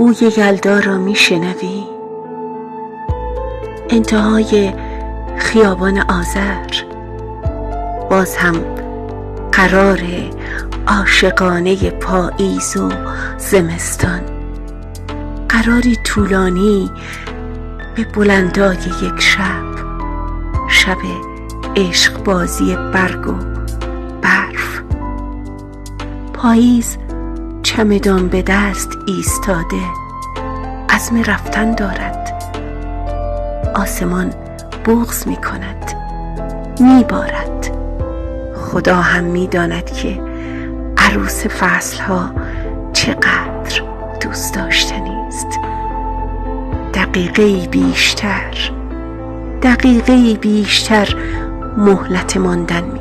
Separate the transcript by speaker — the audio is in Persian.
Speaker 1: بوی یلدا را میشنوی؟ انتهای خیابان آذر، باز هم قرار عاشقانه پاییز و زمستان، قراری طولانی به بلندای یک شب عشق بازی برگ و برف. پاییز چمدان به دست ایستاده، عزم رفتن دارد. آسمان بغض می کند، می بارد. خدا هم می داند که عروس فصلها چقدر دوست داشتنی است. دقیقه‌ای بیشتر مهلت ماندن می